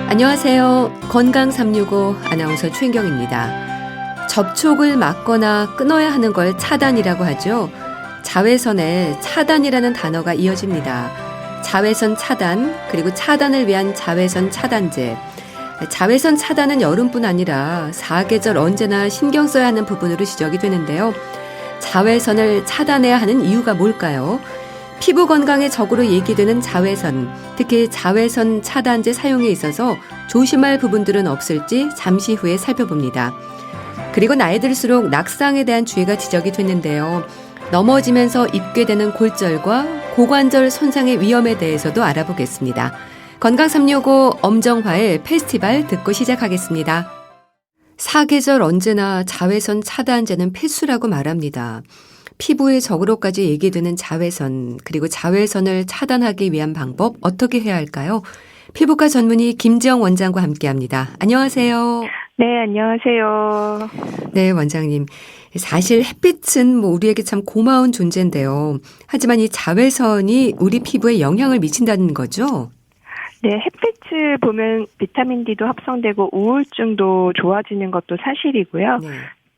안녕하세요. 건강 365 아나운서 최인경입니다. 접촉을 막거나 끊어야 하는 걸 차단이라고 하죠. 자외선에 차단이라는 단어가 이어집니다. 자외선 차단, 그리고 차단을 위한 자외선 차단제. 자외선 차단은 여름뿐 아니라 사계절 언제나 신경 써야 하는 부분으로 지적이 되는데요. 자외선을 차단해야 하는 이유가 뭘까요? 피부 건강에 적으로 얘기되는 자외선, 특히 자외선 차단제 사용에 있어서 조심할 부분들은 없을지 잠시 후에 살펴봅니다. 그리고 나이 들수록 낙상에 대한 주의가 지적이 됐는데요. 넘어지면서 입게 되는 골절과 고관절 손상의 위험에 대해서도 알아보겠습니다. 건강 365 엄정화의 페스티벌 듣고 시작하겠습니다. 사계절 언제나 자외선 차단제는 필수라고 말합니다. 피부의 적으로까지 얘기되는 자외선, 그리고 자외선을 차단하기 위한 방법 어떻게 해야 할까요? 피부과 전문의 김지영 원장과 함께합니다. 안녕하세요. 네, 안녕하세요. 네, 원장님. 사실 햇빛은 우리에게 참 고마운 존재인데요. 하지만 이 자외선이 우리 피부에 영향을 미친다는 거죠? 네, 햇빛을 보면 비타민 D도 합성되고 우울증도 좋아지는 것도 사실이고요. 네.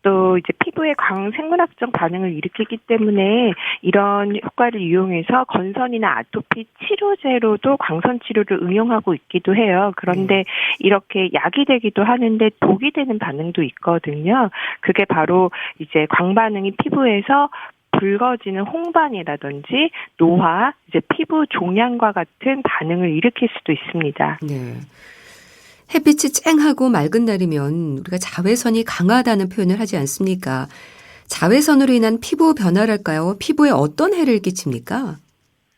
또 이제 피부에 광생물학적 반응을 일으키기 때문에 이런 효과를 이용해서 건선이나 아토피 치료제로도 광선 치료를 응용하고 있기도 해요. 그런데 이렇게 약이 되기도 하는데 독이 되는 반응도 있거든요. 그게 바로 이제 광반응이 피부에서 붉어지는 홍반이라든지 노화, 이제 피부 종양과 같은 반응을 일으킬 수도 있습니다. 네. 햇빛이 쨍하고 맑은 날이면 우리가 자외선이 강하다는 표현을 하지 않습니까? 자외선으로 인한 피부 변화랄까요? 피부에 어떤 해를 끼칩니까?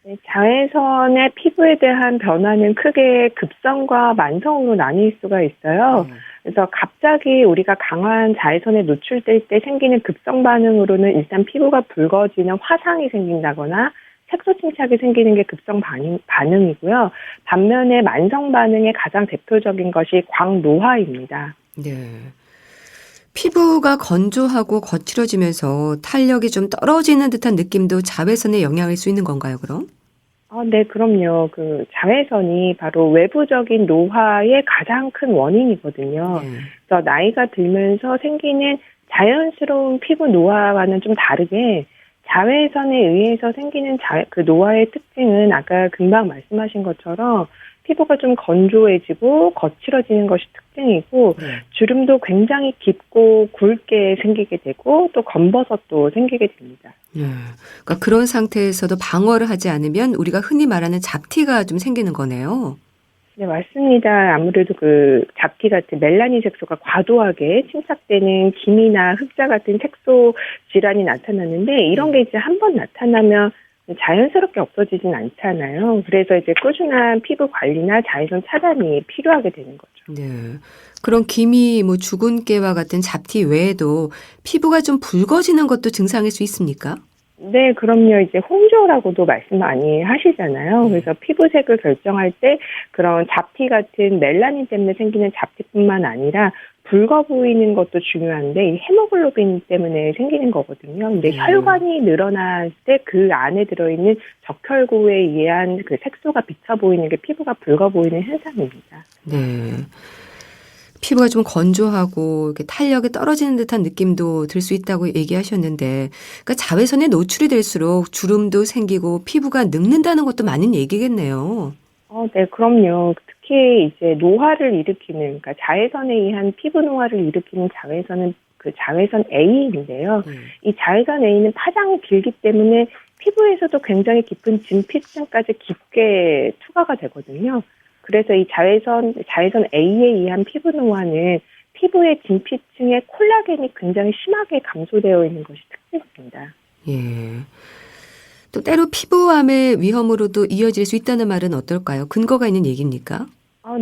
네, 자외선의 피부에 대한 변화는 크게 급성과 만성으로 나뉠 수가 있어요. 그래서 갑자기 우리가 강한 자외선에 노출될 때 생기는 급성 반응으로는 일단 피부가 붉어지는 화상이 생긴다거나 색소 침착이 생기는 게 급성 반응이고요. 반면에 만성 반응의 가장 대표적인 것이 광노화입니다. 네. 피부가 건조하고 거칠어지면서 탄력이 좀 떨어지는 듯한 느낌도 자외선의 영향일 수 있는 건가요, 그럼? 네, 그럼요. 그 자외선이 바로 외부적인 노화의 가장 큰 원인이거든요. 그래서 나이가 들면서 생기는 자연스러운 피부 노화와는 좀 다르게 자외선에 의해서 생기는 그 노화의 특징은 아까 금방 말씀하신 것처럼 피부가 좀 건조해지고 거칠어지는 것이 특징이고 주름도 굉장히 깊고 굵게 생기게 되고 또 검버섯도 생기게 됩니다. 그러니까 그런 상태에서도 방어를 하지 않으면 우리가 흔히 말하는 잡티가 좀 생기는 거네요. 네, 맞습니다. 아무래도 그 잡티 같은 멜라닌 색소가 과도하게 침착되는 기미나 흑자 같은 색소 질환이 나타나는데 이런 게 이제 한 번 나타나면 자연스럽게 없어지진 않잖아요. 그래서 이제 꾸준한 피부 관리나 자외선 차단이 필요하게 되는 거죠. 네. 그런 기미, 주근깨와 같은 잡티 외에도 피부가 좀 붉어지는 것도 증상일 수 있습니까? 네, 그럼요. 이제 홍조라고도 말씀 많이 하시잖아요. 그래서 피부색을 결정할 때 그런 잡티 같은 멜라닌 때문에 생기는 잡티뿐만 아니라 붉어 보이는 것도 중요한데 이 헤모글로빈 때문에 생기는 거거든요. 근데 혈관이 늘어날 때 그 안에 들어있는 적혈구에 의한 그 색소가 비쳐 보이는 게 피부가 붉어 보이는 현상입니다. 네. 피부가 좀 건조하고 이렇게 탄력이 떨어지는 듯한 느낌도 들 수 있다고 얘기하셨는데, 그러니까 자외선에 노출이 될수록 주름도 생기고 피부가 늙는다는 것도 맞는 얘기겠네요. 네, 그럼요. 특히 이제 노화를 일으키는, 그러니까 자외선에 의한 피부 노화를 일으키는 자외선은 그 자외선 A인데요. 이 자외선 A는 파장이 길기 때문에 피부에서도 굉장히 깊은 진피층까지 깊게 투과가 되거든요. 그래서 이 자외선 A에 의한 피부 노화는 피부의 진피층의 콜라겐이 굉장히 심하게 감소되어 있는 것이 특징입니다. 예. 또 때로 피부암의 위험으로도 이어질 수 있다는 말은 어떨까요? 근거가 있는 얘기입니까?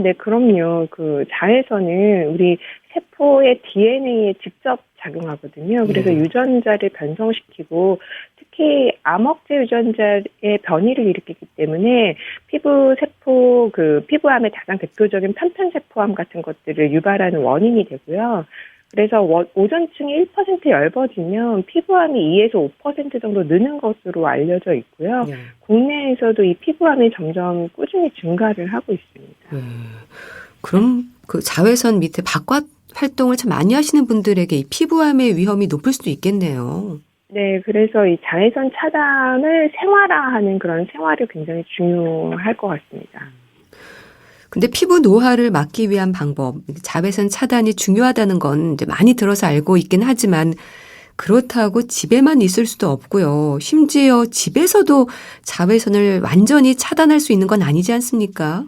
네, 그럼요. 그 자외선은 우리 세포의 DNA에 직접 작용하거든요. 그래서 유전자를 변성시키고 특히 암흑제 유전자의 변이를 일으키기 때문에 피부 세포 피부암의 가장 대표적인 편편세포암 같은 것들을 유발하는 원인이 되고요. 그래서 오존층이 1% 엷어지면 피부암이 2에서 5% 정도 느는 것으로 알려져 있고요. 국내에서도 이 피부암이 점점 꾸준히 증가를 하고 있습니다. 그럼 그 자외선 밑에 바깥 활동을 참 많이 하시는 분들에게 이 피부암의 위험이 높을 수도 있겠네요. 네, 그래서 이 자외선 차단을 생활화하는 그런 생활이 굉장히 중요할 것 같습니다. 근데 피부 노화를 막기 위한 방법, 자외선 차단이 중요하다는 건 이제 많이 들어서 알고 있긴 하지만 그렇다고 집에만 있을 수도 없고요. 심지어 집에서도 자외선을 완전히 차단할 수 있는 건 아니지 않습니까?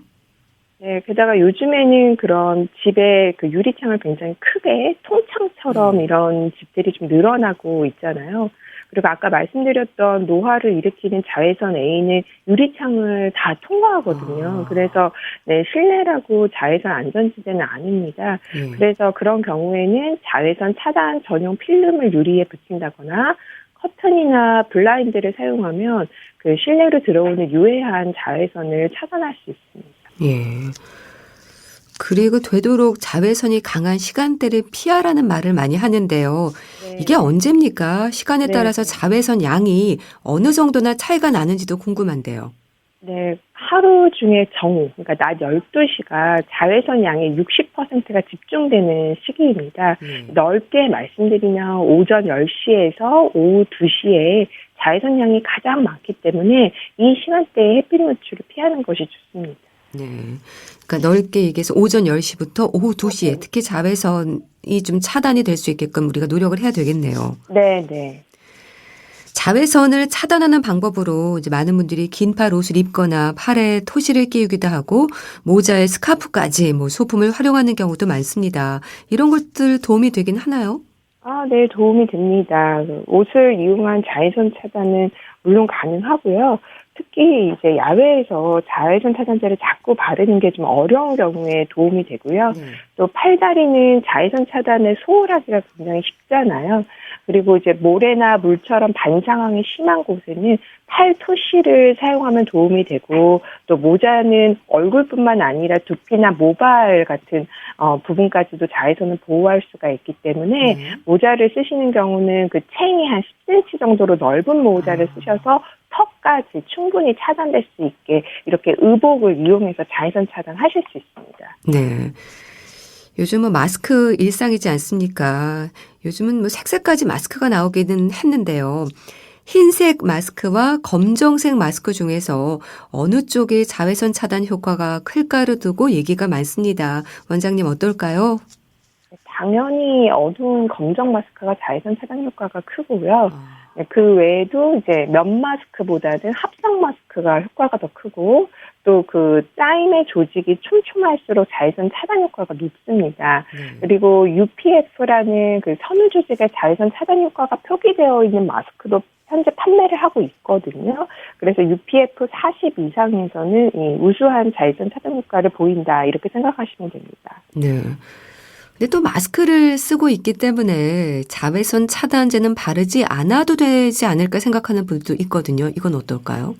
네, 게다가 요즘에는 그런 집에 그 유리창을 굉장히 크게 통창처럼 이런 집들이 좀 늘어나고 있잖아요. 그리고 아까 말씀드렸던 노화를 일으키는 자외선 A는 유리창을 다 통과하거든요. 그래서 네, 실내라고 자외선 안전지대는 아닙니다. 그래서 그런 경우에는 자외선 차단 전용 필름을 유리에 붙인다거나 커튼이나 블라인드를 사용하면 그 실내로 들어오는 유해한 자외선을 차단할 수 있습니다. 예. 그리고 되도록 자외선이 강한 시간대를 피하라는 말을 많이 하는데요. 네. 이게 언제입니까? 시간에 네. 따라서 자외선 양이 어느 정도나 차이가 나는지도 궁금한데요. 네, 하루 중에 정오, 그러니까 낮 12시가 자외선 양의 60%가 집중되는 시기입니다. 넓게 말씀드리면 오전 10시에서 오후 2시에 자외선 양이 가장 많기 때문에 이 시간대에 햇빛 노출을 피하는 것이 좋습니다. 네. 그러니까 넓게 얘기해서 오전 10시부터 오후 2시에 특히 자외선이 좀 차단이 될 수 있게끔 우리가 노력을 해야 되겠네요. 네, 네. 자외선을 차단하는 방법으로 이제 많은 분들이 긴팔 옷을 입거나 팔에 토시를 끼우기도 하고 모자에 스카프까지 소품을 활용하는 경우도 많습니다. 이런 것들 도움이 되긴 하나요? 네, 도움이 됩니다. 옷을 이용한 자외선 차단은 물론 가능하고요. 특히 이제 야외에서 자외선 차단제를 자꾸 바르는 게 좀 어려운 경우에 도움이 되고요. 또 팔다리는 자외선 차단을 소홀하기가 굉장히 쉽잖아요. 그리고 이제 모래나 물처럼 반상황이 심한 곳에는 팔 토시를 사용하면 도움이 되고 또 모자는 얼굴뿐만 아니라 두피나 모발 같은 부분까지도 자외선을 보호할 수가 있기 때문에 모자를 쓰시는 경우는 그 챙이 한 10cm 정도로 넓은 모자를 쓰셔서 턱까지 충분히 차단될 수 있게 이렇게 의복을 이용해서 자외선 차단하실 수 있습니다. 네. 요즘은 마스크 일상이지 않습니까? 요즘은 색색까지 마스크가 나오기는 했는데요. 흰색 마스크와 검정색 마스크 중에서 어느 쪽이 자외선 차단 효과가 클까를 두고 얘기가 많습니다. 원장님 어떨까요? 당연히 어두운 검정 마스크가 자외선 차단 효과가 크고요. 그 외에도 이제 면 마스크보다는 합성 마스크가 효과가 더 크고 또 그 짜임의 조직이 촘촘할수록 자외선 차단 효과가 높습니다. 그리고 UPF라는 그 섬유 조직의 자외선 차단 효과가 표기되어 있는 마스크도 현재 판매를 하고 있거든요. 그래서 UPF 40 이상에서는 이 우수한 자외선 차단 효과를 보인다 이렇게 생각하시면 됩니다. 네. 근데 또 마스크를 쓰고 있기 때문에 자외선 차단제는 바르지 않아도 되지 않을까 생각하는 분도 있거든요. 이건 어떨까요?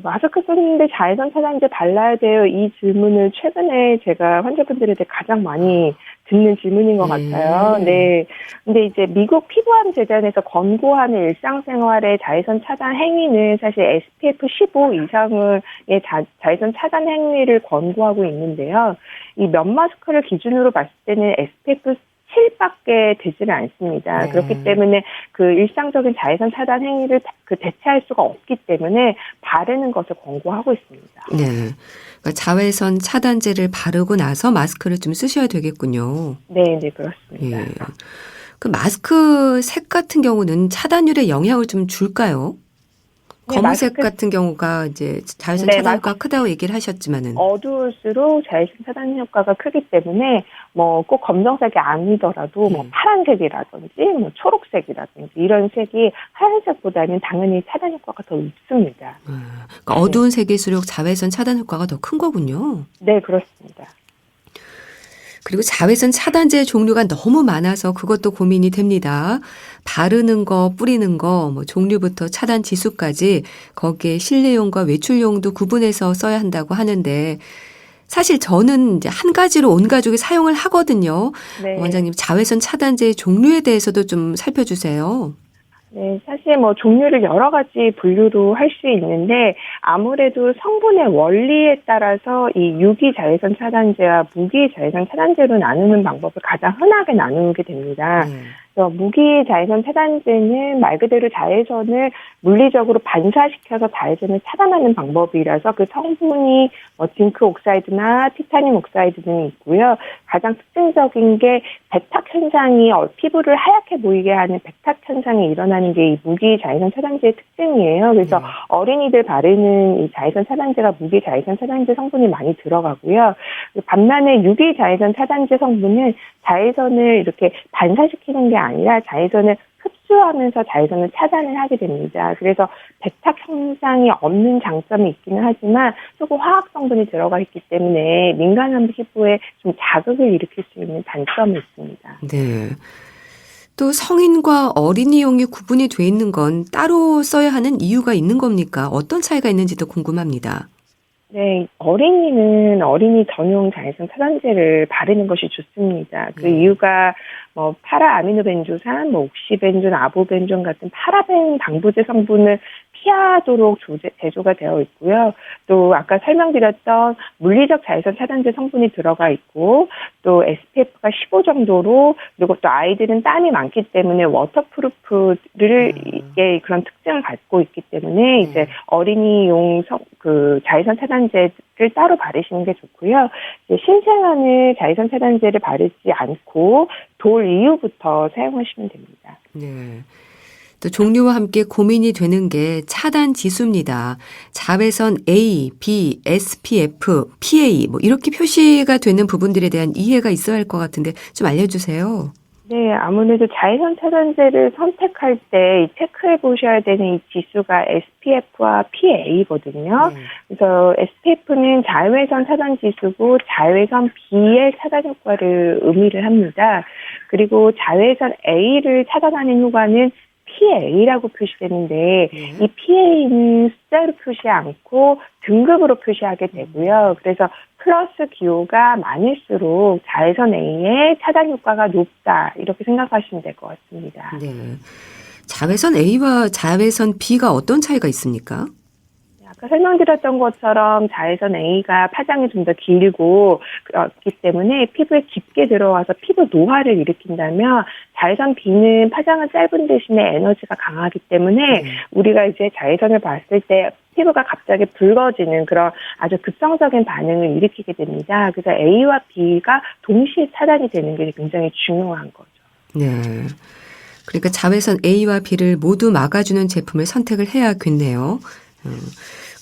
마스크 쓰는데 자외선 차단제 발라야 돼요. 이 질문을 최근에 제가 환자분들한테 가장 많이 듣는 질문인 것 같아요. 네. 근데 이제 미국 피부암 재단에서 권고하는 일상생활의 자외선 차단 행위는 사실 SPF 15 이상의 자외선 차단 행위를 권고하고 있는데요. 이 면 마스크를 기준으로 봤을 때는 SPF 7밖에 되지는 않습니다. 그렇기 때문에 그 일상적인 자외선 차단 행위를 대체할 수가 없기 때문에 바르는 것을 권고하고 있습니다. 네. 그러니까 자외선 차단제를 바르고 나서 마스크를 좀 쓰셔야 되겠군요. 네, 네, 그렇습니다. 예. 그 마스크 색 같은 경우는 차단율에 영향을 좀 줄까요? 네, 검은색 같은 경우가 이제 자외선 차단 효과가 크다고 얘기를 하셨지만은. 어두울수록 자외선 차단 효과가 크기 때문에 꼭 검정색이 아니더라도 파란색이라든지 초록색이라든지 이런 색이 하얀색보다는 당연히 차단 효과가 더 높습니다. 그러니까 어두운 색일수록 자외선 차단 효과가 더 큰 거군요. 네, 그렇습니다. 그리고 자외선 차단제 종류가 너무 많아서 그것도 고민이 됩니다. 바르는 거, 뿌리는 거, 뭐 종류부터 차단 지수까지 거기에 실내용과 외출용도 구분해서 써야 한다고 하는데 사실 저는 이제 한 가지로 온 가족이 사용을 하거든요. 네. 원장님, 자외선 차단제의 종류에 대해서도 좀 살펴주세요. 네, 사실 뭐 종류를 여러 가지 분류로 할 수 있는데 아무래도 성분의 원리에 따라서 이 유기 자외선 차단제와 무기 자외선 차단제로 나누는 방법을 가장 흔하게 나누게 됩니다. 그래서 무기 자외선 차단제는 말 그대로 자외선을 물리적으로 반사시켜서 자외선을 차단하는 방법이라서 그 성분이 징크 옥사이드나 티타늄 옥사이드 등이 있고요. 가장 특징적인 게 백탁 현상이 피부를 하얗게 보이게 하는 백탁 현상이 일어나는 게 이 무기 자외선 차단제의 특징이에요. 그래서 어린이들 바르는 이 자외선 차단제가 무기 자외선 차단제 성분이 많이 들어가고요. 반면에 유기 자외선 차단제 성분은 자외선을 이렇게 반사시키는 게 아니라 자외선을 흡수하면서 자외선을 차단을 하게 됩니다. 그래서 백탁 현상이 없는 장점이 있기는 하지만 조금 화학 성분이 들어가 있기 때문에 민감한 피부에 좀 자극을 일으킬 수 있는 단점이 있습니다. 네. 또 성인과 어린이용이 구분이 돼 있는 건 따로 써야 하는 이유가 있는 겁니까? 어떤 차이가 있는지도 궁금합니다. 네, 어린이는 어린이 전용 자외선 차단제를 바르는 것이 좋습니다. 그 이유가 뭐 파라아미노벤조산, 뭐 옥시벤존, 아보벤존 같은 파라벤 방부제 성분을 피하도록 제조가 되어 있고요. 또 아까 설명드렸던 물리적 자외선 차단제 성분이 들어가 있고 또 SPF가 15 정도로 그리고 또 아이들은 땀이 많기 때문에 워터프루프를 이게 그런 특징을 갖고 있기 때문에 이제 어린이용 그 자외선 차단제를 따로 바르시는 게 좋고요. 이제 신생아는 자외선 차단제를 바르지 않고 돌 이후부터 사용하시면 됩니다. 네. 또 종류와 함께 고민이 되는 게 차단 지수입니다. 자외선 A, B, SPF, PA 뭐 이렇게 표시가 되는 부분들에 대한 이해가 있어야 할 것 같은데 좀 알려주세요. 네, 아무래도 자외선 차단제를 선택할 때 체크해 보셔야 되는 이 지수가 SPF와 PA거든요. 그래서 SPF는 자외선 차단 지수고 자외선 B의 차단 효과를 의미를 합니다. 그리고 자외선 A를 차단하는 효과는 PA라고 표시되는데 이 PA는 숫자로 표시 않고 등급으로 표시하게 되고요. 그래서 플러스 기호가 많을수록 자외선 A의 차단 효과가 높다 이렇게 생각하시면 될 것 같습니다. 네. 자외선 A와 자외선 B가 어떤 차이가 있습니까? 아까 설명드렸던 것처럼 자외선 A가 파장이 좀 더 길고 그렇기 때문에 피부에 깊게 들어와서 피부 노화를 일으킨다면 자외선 B는 파장은 짧은 대신에 에너지가 강하기 때문에 우리가 이제 자외선을 봤을 때 피부가 갑자기 붉어지는 그런 아주 급성적인 반응을 일으키게 됩니다. 그래서 A와 B가 동시에 차단이 되는 게 굉장히 중요한 거죠. 네. 그러니까 자외선 A와 B를 모두 막아주는 제품을 선택을 해야겠네요.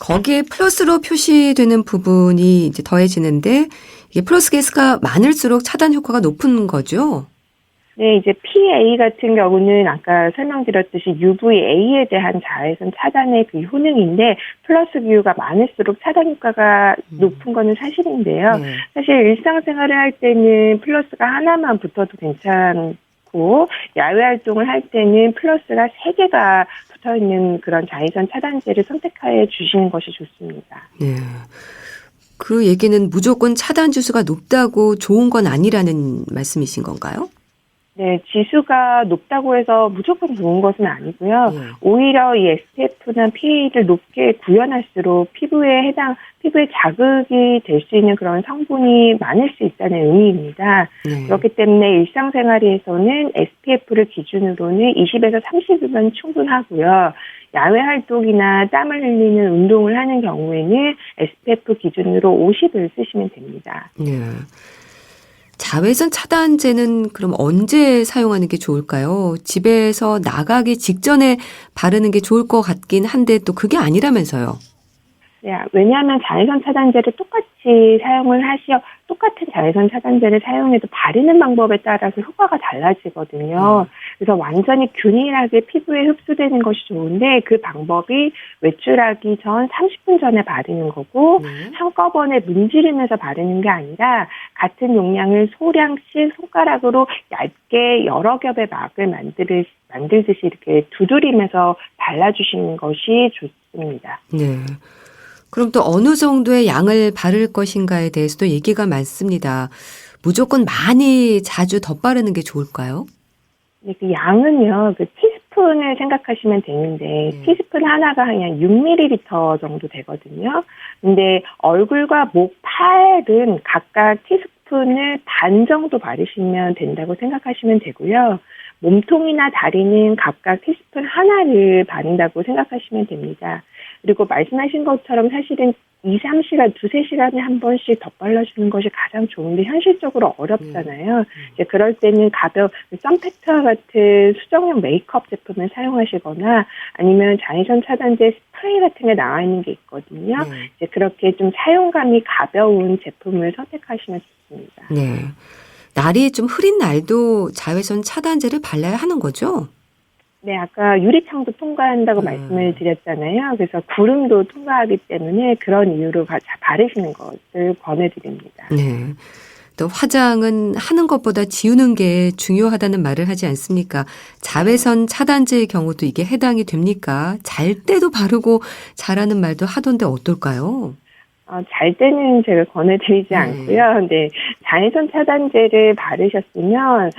거기에 플러스로 표시되는 부분이 이제 더해지는데 이게 플러스 개수가 많을수록 차단 효과가 높은 거죠? 네, 이제 PA 같은 경우는 아까 설명드렸듯이 UVA에 대한 자외선 차단의 그 효능인데 플러스 기호가 많을수록 차단 효과가 높은 거는 사실인데요. 사실 일상생활을 할 때는 플러스가 하나만 붙어도 괜찮고 야외 활동을 할 때는 플러스가 3개가 붙어있는 그런 자외선 차단제를 선택해 주시는 것이 좋습니다. 네. 그 얘기는 무조건 차단 지수가 높다고 좋은 건 아니라는 말씀이신 건가요? 네, 지수가 높다고 해서 무조건 좋은 것은 아니고요. 오히려 이 SPF나 PA를 높게 구현할수록 피부에 자극이 될 수 있는 그런 성분이 많을 수 있다는 의미입니다. 그렇기 때문에 일상생활에서는 SPF를 기준으로는 20에서 30이면 충분하고요. 야외 활동이나 땀을 흘리는 운동을 하는 경우에는 SPF 기준으로 50을 쓰시면 됩니다. 네. 자외선 차단제는 그럼 언제 사용하는 게 좋을까요? 집에서 나가기 직전에 바르는 게 좋을 것 같긴 한데 또 그게 아니라면서요. 네, 왜냐하면 자외선 차단제를 똑같이 똑같은 자외선 차단제를 사용해도 바르는 방법에 따라서 효과가 달라지거든요. 그래서 완전히 균일하게 피부에 흡수되는 것이 좋은데 그 방법이 외출하기 전 30분 전에 바르는 거고 한꺼번에 문지르면서 바르는 게 아니라 같은 용량을 소량씩 손가락으로 얇게 여러 겹의 막을 만들듯이 이렇게 두드리면서 발라주시는 것이 좋습니다. 네. 그럼 또 어느 정도의 양을 바를 것인가에 대해서도 얘기가 많습니다. 무조건 많이 자주 덧바르는 게 좋을까요? 네, 그 양은요, 그 티스푼을 생각하시면 되는데, 티스푼 하나가 그냥 6ml 정도 되거든요. 근데 얼굴과 목, 팔은 각각 티스푼을 반 정도 바르시면 된다고 생각하시면 되고요. 몸통이나 다리는 각각 티스푼 하나를 바른다고 생각하시면 됩니다. 그리고 말씀하신 것처럼 사실은 2-3시간, 2-3시간에 한 번씩 덧발라주는 것이 가장 좋은데 현실적으로 어렵잖아요. 이제 그럴 때는 가벼운 선팩트와 같은 수정용 메이크업 제품을 사용하시거나 아니면 자외선 차단제 스프레이 같은 게 나와 있는 게 있거든요. 이제 그렇게 좀 사용감이 가벼운 제품을 선택하시면 좋습니다. 네. 날이 좀 흐린 날도 자외선 차단제를 발라야 하는 거죠? 네, 아까 유리창도 통과한다고 말씀을 드렸잖아요. 그래서 구름도 통과하기 때문에 그런 이유로 바르시는 것을 권해드립니다. 네. 또 화장은 하는 것보다 지우는 게 중요하다는 말을 하지 않습니까? 자외선 차단제의 경우도 이게 해당이 됩니까? 잘 때도 바르고 자라는 말도 하던데 어떨까요? 잘 때는 제가 권해드리지 않고요. 근데 자외선 차단제를 바르셨으면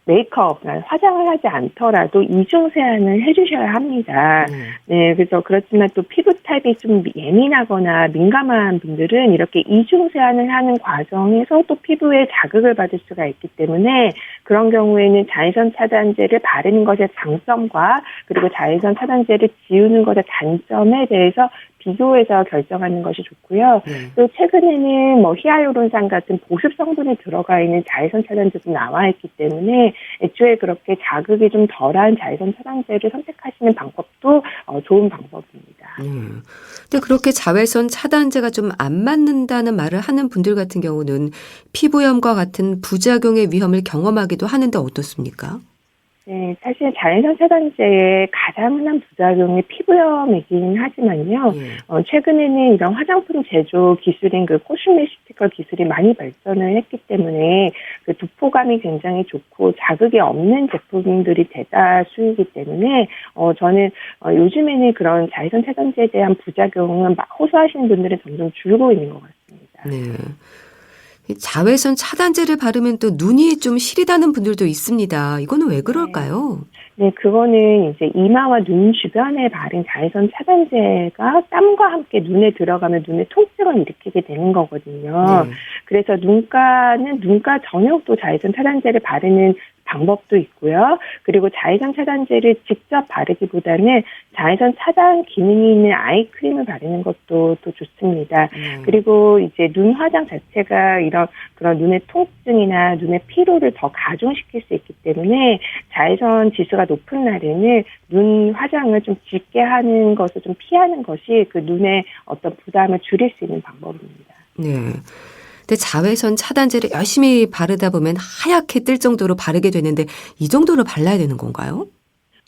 메이크업, 화장을 하지 않더라도 이중 세안을 해주셔야 합니다. 네, 그래서 그렇지만 또 피부 타입이 좀 예민하거나 민감한 분들은 이렇게 이중 세안을 하는 과정에서 또 피부에 자극을 받을 수가 있기 때문에 그런 경우에는 자외선 차단제를 바르는 것의 장점과 그리고 자외선 차단제를 지우는 것의 단점에 대해서 비교해서 결정하는 것이 좋고요. 또 최근에는 히알루론산 같은 보습 성분이 들어가 있는 자외선 차단제도 나와 있기 때문에 애초에 그렇게 자극이 좀 덜한 자외선 차단제를 선택하시는 방법도 좋은 방법입니다. 근데 그렇게 자외선 차단제가 좀 안 맞는다는 말을 하는 분들 같은 경우는 피부염과 같은 부작용의 위험을 경험하기도 하는데 어떻습니까? 네, 사실 자외선 차단제의 가장 흔한 부작용이 피부염이긴 하지만요. 최근에는 이런 화장품 제조 기술인 코스메티컬 기술이 많이 발전을 했기 때문에 두포감이 굉장히 좋고 자극이 없는 제품들이 대다수이기 때문에 저는 요즘에는 그런 자외선 차단제에 대한 부작용은 호소하시는 분들은 점점 줄고 있는 것 같습니다. 네. 자외선 차단제를 바르면 또 눈이 좀 시리다는 분들도 있습니다. 이거는 왜 그럴까요? 네, 그거는 이제 이마와 눈 주변에 바른 자외선 차단제가 땀과 함께 눈에 들어가면 눈에 통증을 일으키게 되는 거거든요. 그래서 눈가 전역도 자외선 차단제를 바르는 방법도 있고요. 그리고 자외선 차단제를 직접 바르기보다는 자외선 차단 기능이 있는 아이크림을 바르는 것도 또 좋습니다. 그리고 이제 눈 화장 자체가 그런 눈의 통증이나 눈의 피로를 더 가중시킬 수 있기 때문에 자외선 지수가 높은 날에는 눈 화장을 좀 짙게 하는 것을 좀 피하는 것이 그 눈의 어떤 부담을 줄일 수 있는 방법입니다. 네. 근데 자외선 차단제를 열심히 바르다 보면 하얗게 뜰 정도로 바르게 되는데 이 정도로 발라야 되는 건가요?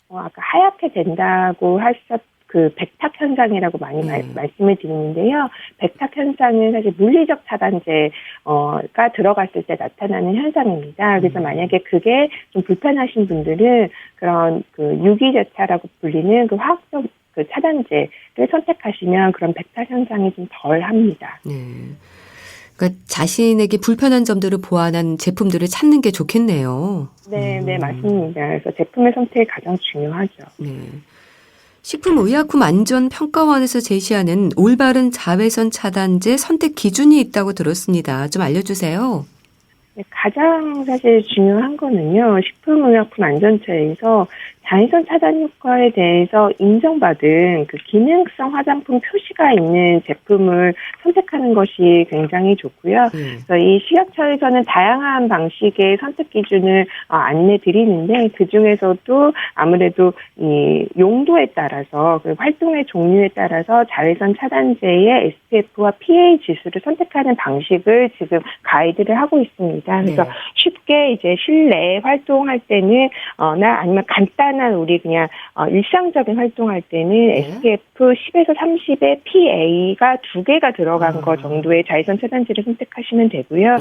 아까 하얗게 된다고 백탁 현상이라고 많이 말씀을 드리는데요. 백탁 현상은 사실 물리적 차단제가 들어갔을 때 나타나는 현상입니다. 그래서 만약에 그게 좀 불편하신 분들은 그런 유기제차라고 불리는 화학적 차단제를 선택하시면 그런 백탁 현상이 좀 덜 합니다. 네. 그러니까 자신에게 불편한 점들을 보완한 제품들을 찾는 게 좋겠네요. 네, 맞습니다. 그래서 제품의 선택이 가장 중요하죠. 네. 식품의약품안전평가원에서 제시하는 올바른 자외선 차단제 선택 기준이 있다고 들었습니다. 좀 알려주세요. 네, 가장 사실 중요한 거는요. 식품의약품 안전처에서 자외선 차단 효과에 대해서 인정받은 그 기능성 화장품 표시가 있는 제품을 선택하는 것이 굉장히 좋고요. 그래서 이 식약처에서는 다양한 방식의 선택 기준을 안내 드리는데 그 중에서도 아무래도 이 용도에 따라서 그 활동의 종류에 따라서 자외선 차단제의 SPF와 PA 지수를 선택하는 방식을 지금 가이드를 하고 있습니다. 그래서 쉽게 이제 실내 활동할 때는 나 아니면 간단한 우리 그냥 일상적인 활동할 때는 SPF 10에서 30의 PA가 2개가 들어간 거 정도의 자외선 차단제를 선택하시면 되고요.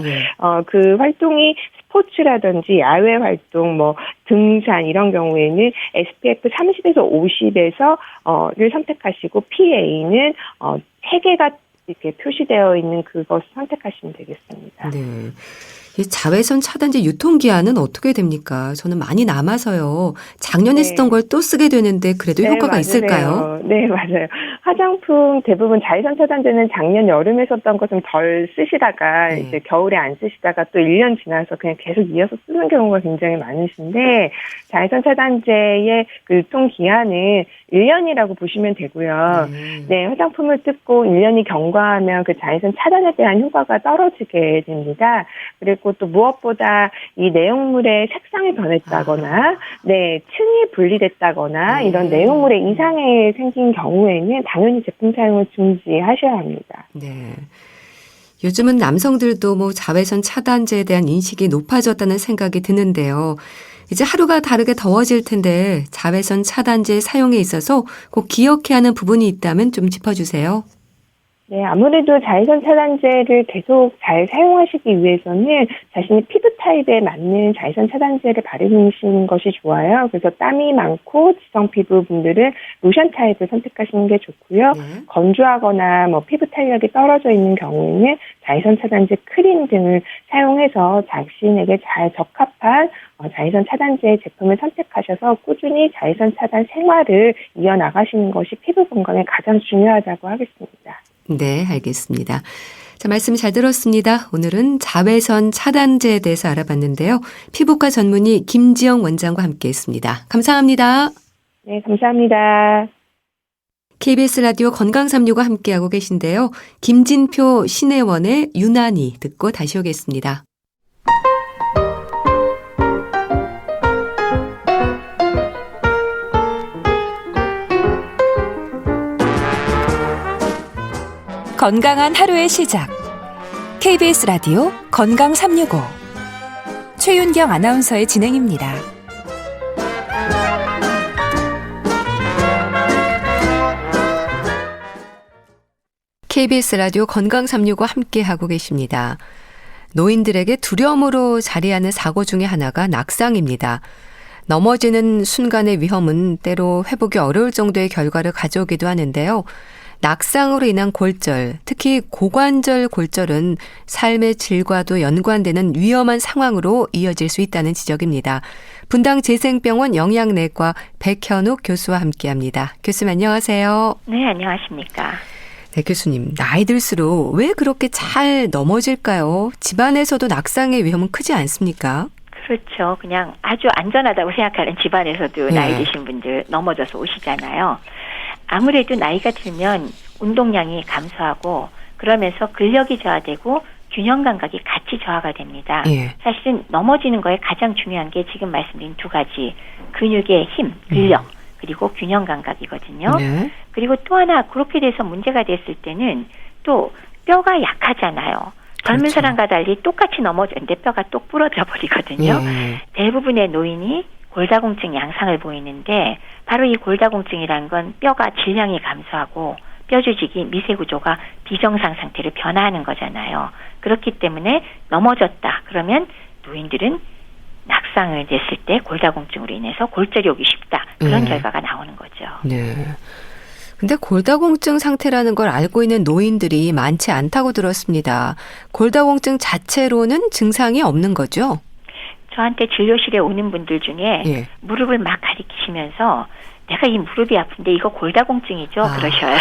그 활동이 스포츠라든지 야외 활동, 뭐 등산 이런 경우에는 SPF 30에서 50를 선택하시고 PA는 3개가 이렇게 표시되어 있는 그것을 선택하시면 되겠습니다. 네. 이 자외선 차단제 유통기한은 어떻게 됩니까? 저는 많이 남아서요. 작년에 쓰던 걸 또 쓰게 되는데 그래도 효과가 맞아요. 있을까요? 네, 맞아요. 화장품 대부분 자외선 차단제는 작년 여름에 썼던 거 좀 덜 쓰시다가 이제 겨울에 안 쓰시다가 또 1년 지나서 그냥 계속 이어서 쓰는 경우가 굉장히 많으신데 자외선 차단제의 그 유통기한은 1년이라고 보시면 되고요. 네, 화장품을 뜯고 1년이 경과하면 그 자외선 차단에 대한 효과가 떨어지게 됩니다. 그리고 또 무엇보다 이 내용물의 색상이 변했다거나, 층이 분리됐다거나 이런 내용물의 이상이 생긴 경우에는 당연히 제품 사용을 중지하셔야 합니다. 네. 요즘은 남성들도 뭐 자외선 차단제에 대한 인식이 높아졌다는 생각이 드는데요. 이제 하루가 다르게 더워질 텐데 자외선 차단제 사용에 있어서 꼭 기억해야 하는 부분이 있다면 좀 짚어주세요. 네, 아무래도 자외선 차단제를 계속 잘 사용하시기 위해서는 자신의 피부 타입에 맞는 자외선 차단제를 바르시는 것이 좋아요. 그래서 땀이 많고 지성 피부 분들은 로션 타입을 선택하시는 게 좋고요. 건조하거나 뭐 피부 탄력이 떨어져 있는 경우에는 자외선 차단제 크림 등을 사용해서 자신에게 잘 적합한 자외선 차단제 제품을 선택하셔서 꾸준히 자외선 차단 생활을 이어나가시는 것이 피부 건강에 가장 중요하다고 하겠습니다. 네, 알겠습니다. 자, 말씀 잘 들었습니다. 오늘은 자외선 차단제에 대해서 알아봤는데요. 피부과 전문의 김지영 원장과 함께했습니다. 감사합니다. 네, 감사합니다. KBS 라디오 건강365 함께하고 계신데요. 김진표 신혜원의 유난히 듣고 다시 오겠습니다. 건강한 하루의 시작. KBS 라디오 건강365 최윤경 아나운서의 진행입니다. KBS 라디오 건강365 함께하고 계십니다. 노인들에게 두려움으로 자리하는 사고 중에 하나가 낙상입니다. 넘어지는 순간의 위험은 때로 회복이 어려울 정도의 결과를 가져오기도 하는데요. 낙상으로 인한 골절, 특히 고관절 골절은 삶의 질과도 연관되는 위험한 상황으로 이어질 수 있다는 지적입니다. 분당 재생병원 영양내과 백현욱 교수와 함께합니다. 교수님 안녕하세요. 네, 안녕하십니까. 네, 교수님. 나이 들수록 왜 그렇게 잘 넘어질까요? 집안에서도 낙상의 위험은 크지 않습니까? 그렇죠. 그냥 아주 안전하다고 생각하는 집안에서도 나이 드신 분들 넘어져서 오시잖아요. 아무래도 나이가 들면 운동량이 감소하고 그러면서 근력이 저하되고 균형 감각이 같이 저하가 됩니다. 사실은 넘어지는 거에 가장 중요한 게 지금 말씀드린 2가지 근육의 힘, 근력 그리고 균형 감각이거든요. 그리고 또 하나 그렇게 돼서 문제가 됐을 때는 또 뼈가 약하잖아요. 젊은 사람과 달리 똑같이 넘어졌는데 뼈가 또 부러져 버리거든요. 대부분의 노인이 골다공증 양상을 보이는데 바로 이 골다공증이라는 건 뼈가 질량이 감소하고 뼈 조직이 미세 구조가 비정상 상태로 변화하는 거잖아요. 그렇기 때문에 넘어졌다 그러면 노인들은 낙상을 냈을 때 골다공증으로 인해서 골절이 오기 쉽다. 그런 결과가 나오는 거죠. 네. 근데 골다공증 상태라는 걸 알고 있는 노인들이 많지 않다고 들었습니다. 골다공증 자체로는 증상이 없는 거죠? 저한테 진료실에 오는 분들 중에 무릎을 막 가리키시면서 내가 이 무릎이 아픈데 이거 골다공증이죠? 그러셔요.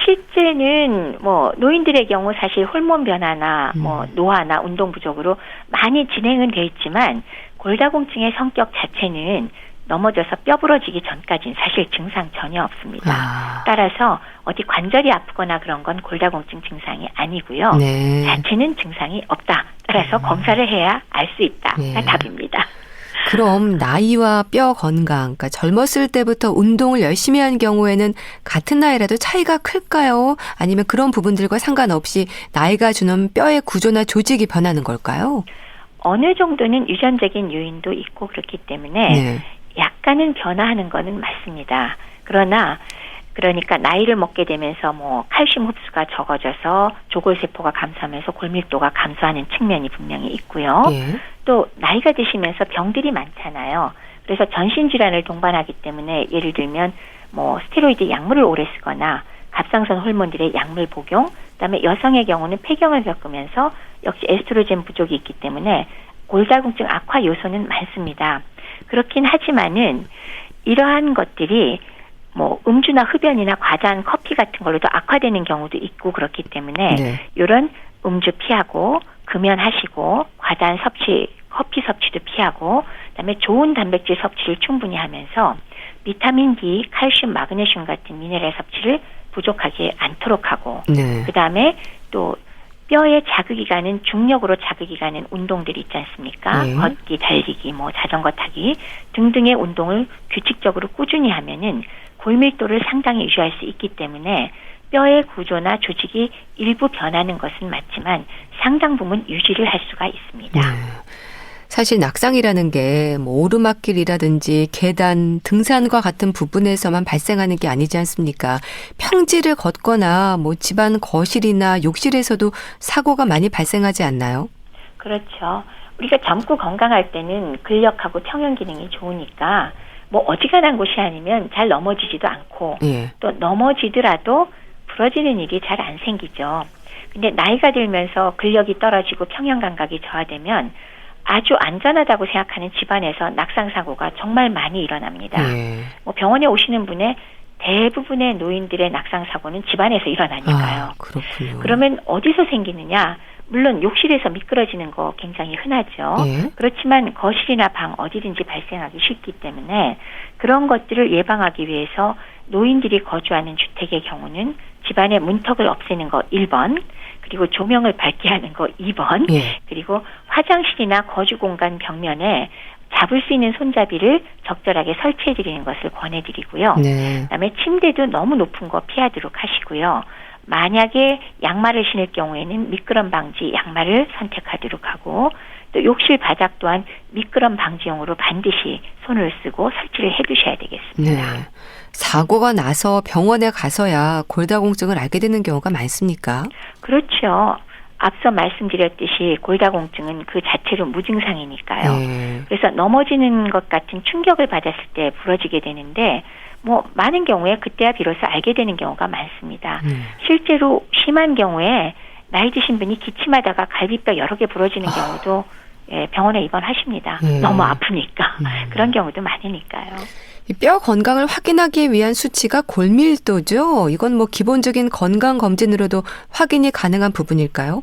실제는 뭐 노인들의 경우 사실 호르몬 변화나 뭐 노화나 운동 부족으로 많이 진행은 돼 있지만 골다공증의 성격 자체는 넘어져서 뼈 부러지기 전까지는 사실 증상 전혀 없습니다. 따라서 어디 관절이 아프거나 그런 건 골다공증 증상이 아니고요. 네. 자체는 증상이 없다. 따라서 검사를 해야 알 수 있다가 네. 답입니다. 그럼 나이와 뼈 건강, 그러니까 젊었을 때부터 운동을 열심히 한 경우에는 같은 나이라도 차이가 클까요? 아니면 그런 부분들과 상관없이 나이가 주는 뼈의 구조나 조직이 변하는 걸까요? 어느 정도는 유전적인 요인도 있고 그렇기 때문에 네. 약간은 변화하는 거는 맞습니다. 그러니까 나이를 먹게 되면서 뭐 칼슘 흡수가 적어져서 조골세포가 감소하면서 골밀도가 감소하는 측면이 분명히 있고요. 예. 또 나이가 드시면서 병들이 많잖아요. 그래서 전신질환을 동반하기 때문에 예를 들면 뭐 스테로이드 약물을 오래 쓰거나 갑상선 호르몬들의 약물 복용, 그다음에 여성의 경우는 폐경을 겪으면서 역시 에스트로겐 부족이 있기 때문에 골다공증 악화 요소는 많습니다. 그렇긴 하지만은 이러한 것들이 뭐 음주나 흡연이나 과다한 커피 같은 걸로도 악화되는 경우도 있고 그렇기 때문에 네. 이런 음주 피하고 금연하시고 과다한 커피 섭취도 피하고 그다음에 좋은 단백질 섭취를 충분히 하면서 비타민 D, 칼슘, 마그네슘 같은 미네랄 섭취를 부족하지 않도록 하고 네. 그다음에 또 뼈에 자극이 가는 중력으로 자극이 가는 운동들이 있지 않습니까? 네. 걷기, 달리기, 뭐 자전거 타기 등등의 운동을 규칙적으로 꾸준히 하면은 골밀도를 상당히 유지할 수 있기 때문에 뼈의 구조나 조직이 일부 변하는 것은 맞지만 상당 부분 유지를 할 수가 있습니다. 네. 사실 낙상이라는 게 뭐 오르막길이라든지 계단, 등산과 같은 부분에서만 발생하는 게 아니지 않습니까? 평지를 걷거나 뭐 집안 거실이나 욕실에서도 사고가 많이 발생하지 않나요? 그렇죠. 우리가 젊고 건강할 때는 근력하고 평형 기능이 좋으니까 뭐 어지간한 곳이 아니면 잘 넘어지지도 않고 예. 또 넘어지더라도 부러지는 일이 잘 안 생기죠. 근데 나이가 들면서 근력이 떨어지고 평형 감각이 저하되면 아주 안전하다고 생각하는 집안에서 낙상 사고가 정말 많이 일어납니다. 예. 뭐 병원에 오시는 분의 대부분의 노인들의 낙상 사고는 집안에서 일어나니까요. 아, 그렇군요. 그러면 어디서 생기느냐? 물론 욕실에서 미끄러지는 거 굉장히 흔하죠. 예. 그렇지만 거실이나 방 어디든지 발생하기 쉽기 때문에 그런 것들을 예방하기 위해서 노인들이 거주하는 주택의 경우는 집안의 문턱을 없애는 거 1번, 그리고 조명을 밝게 하는 거 2번, 예. 그리고 화장실이나 거주 공간 벽면에 잡을 수 있는 손잡이를 적절하게 설치해 드리는 것을 권해드리고요. 네. 그다음에 침대도 너무 높은 거 피하도록 하시고요. 만약에 양말을 신을 경우에는 미끄럼 방지 양말을 선택하도록 하고 또 욕실 바닥 또한 미끄럼 방지용으로 반드시 손을 쓰고 설치를 해두셔야 되겠습니다. 네. 사고가 나서 병원에 가서야 골다공증을 알게 되는 경우가 많습니까? 그렇죠. 앞서 말씀드렸듯이 골다공증은 그 자체로 무증상이니까요. 네. 그래서 넘어지는 것 같은 충격을 받았을 때 부러지게 되는데 뭐 많은 경우에 그때야 비로소 알게 되는 경우가 많습니다. 실제로 심한 경우에 나이 드신 분이 기침하다가 갈비뼈 여러 개 부러지는 경우도 병원에 입원하십니다. 너무 아프니까. 그런 경우도 많으니까요. 이 뼈 건강을 확인하기 위한 수치가 골밀도죠. 이건 뭐 기본적인 건강 검진으로도 확인이 가능한 부분일까요?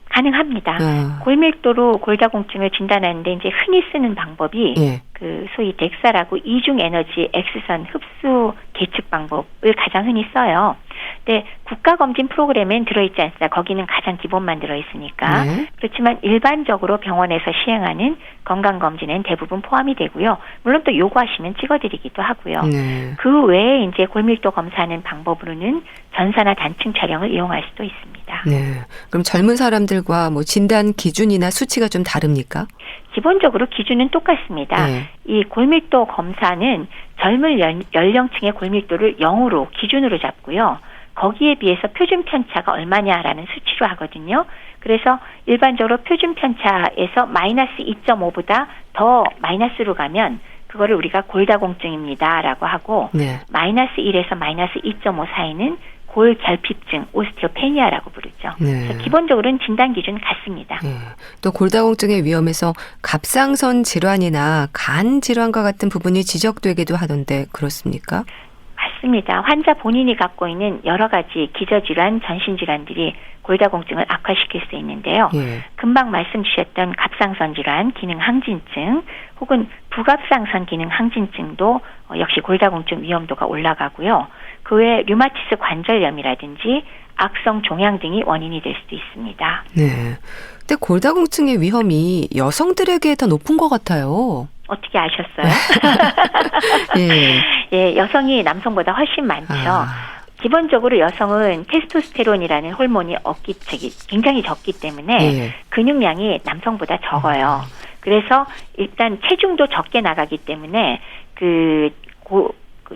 가능합니다. 골밀도로 골다공증을 진단하는데 이제 흔히 쓰는 방법이 예. 그 소위 덱사라고 이중 에너지 X선 흡수 계측 방법을 가장 흔히 써요. 근데 국가검진 프로그램엔 들어있지 않습니다. 거기는 가장 기본만 들어있으니까. 네. 그렇지만 일반적으로 병원에서 시행하는 건강검진엔 대부분 포함이 되고요. 물론 또 요구하시면 찍어드리기도 하고요. 네. 그 외에 이제 골밀도 검사하는 방법으로는 전사나 단층 촬영을 이용할 수도 있습니다. 네. 그럼 젊은 사람들과 뭐 진단 기준이나 수치가 좀 다릅니까? 기본적으로 기준은 똑같습니다. 네. 이 골밀도 검사는 젊은 연령층의 골밀도를 0으로 기준으로 잡고요. 거기에 비해서 표준 편차가 얼마냐라는 수치로 하거든요. 그래서 일반적으로 표준 편차에서 마이너스 2.5보다 더 마이너스로 가면 그거를 우리가 골다공증입니다라고 하고 네. 마이너스 1에서 마이너스 2.5 사이는 골결핍증, 오스티오페니아라고 부르죠. 네. 그래서 기본적으로는 진단 기준 같습니다. 네. 또 골다공증의 위험에서 갑상선 질환이나 간 질환과 같은 부분이 지적되기도 하던데 그렇습니까? 맞습니다. 환자 본인이 갖고 있는 여러 가지 기저질환, 전신질환들이 골다공증을 악화시킬 수 있는데요. 예. 금방 말씀 주셨던 갑상선 질환, 기능 항진증 혹은 부갑상선 기능 항진증도 역시 골다공증 위험도가 올라가고요. 그 외에 류마티스 관절염이라든지 악성 종양 등이 원인이 될 수도 있습니다. 네. 근데 골다공증의 위험이 여성들에게 더 높은 것 같아요. 어떻게 아셨어요? 예. 예, 여성이 남성보다 훨씬 많죠. 기본적으로 여성은 테스토스테론이라는 호르몬이 굉장히 적기 때문에 예. 근육량이 남성보다 적어요. 그래서 일단 체중도 적게 나가기 때문에 그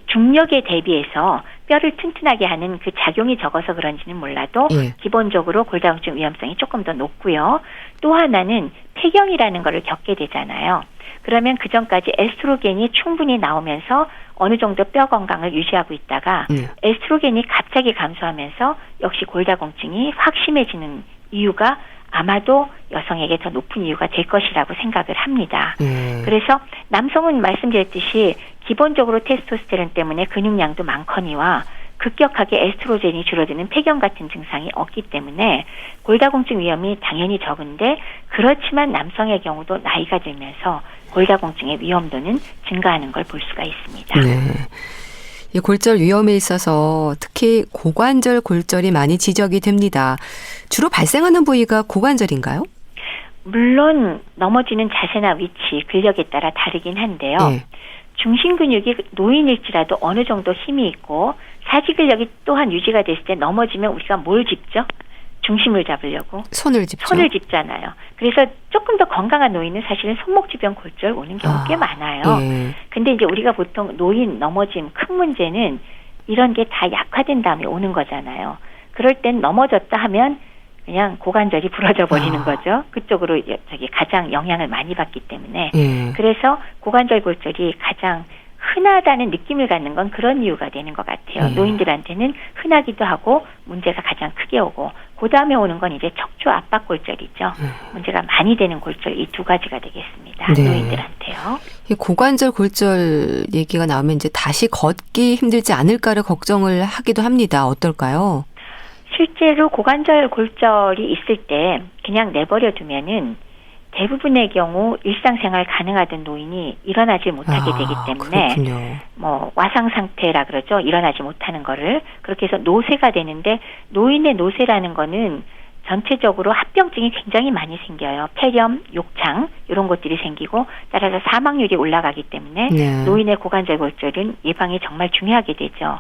중력에 대비해서 뼈를 튼튼하게 하는 그 작용이 적어서 그런지는 몰라도 예. 기본적으로 골다공증 위험성이 조금 더 높고요. 또 하나는 폐경이라는 거를 겪게 되잖아요. 그러면 그전까지 에스트로겐이 충분히 나오면서 어느 정도 뼈 건강을 유지하고 있다가 에스트로겐이 갑자기 감소하면서 역시 골다공증이 확 심해지는 이유가 아마도 여성에게 더 높은 이유가 될 것이라고 생각을 합니다. 그래서 남성은 말씀드렸듯이 기본적으로 테스토스테론 때문에 근육량도 많거니와 급격하게 에스트로겐이 줄어드는 폐경 같은 증상이 없기 때문에 골다공증 위험이 당연히 적은데 그렇지만 남성의 경우도 나이가 들면서 골다공증의 위험도는 증가하는 걸 볼 수가 있습니다. 네. 이 골절 위험에 있어서 특히 고관절 골절이 많이 지적이 됩니다. 주로 발생하는 부위가 고관절인가요? 물론 넘어지는 자세나 위치, 근력에 따라 다르긴 한데요. 네. 중심 근육이 노인일지라도 어느 정도 힘이 있고 사지 근력이 또한 유지가 됐을 때 넘어지면 우리가 뭘 짚죠? 중심을 잡으려고 손을 짚죠. 손을 짚잖아요. 그래서 조금 더 건강한 노인은 사실은 손목 주변 골절 오는 경우 꽤 많아요. 예. 근데 이제 우리가 보통 노인 넘어짐 큰 문제는 이런 게 다 약화된 다음에 오는 거잖아요. 그럴 땐 넘어졌다 하면 그냥 고관절이 부러져 버리는 거죠. 그쪽으로 가장 영향을 많이 받기 때문에. 그래서 고관절 골절이 가장 흔하다는 느낌을 갖는 건 그런 이유가 되는 것 같아요. 노인들한테는 흔하기도 하고 문제가 가장 크게 오고 그 다음에 오는 건 이제 척추 압박 골절이죠. 문제가 많이 되는 골절 이 두 가지가 되겠습니다. 네. 노인들한테요. 이 고관절 골절 얘기가 나오면 이제 다시 걷기 힘들지 않을까를 걱정을 하기도 합니다. 어떨까요? 실제로 고관절 골절이 있을 때 그냥 내버려 두면은 대부분의 경우 일상생활 가능하던 노인이 일어나지 못하게 되기 때문에 그렇군요. 뭐 와상 상태라 그러죠. 일어나지 못하는 거를 그렇게 해서 노쇠가 되는데 노인의 노쇠라는 거는 전체적으로 합병증이 굉장히 많이 생겨요. 폐렴, 욕창 이런 것들이 생기고 따라서 사망률이 올라가기 때문에 노인의 고관절 골절은 예방이 정말 중요하게 되죠.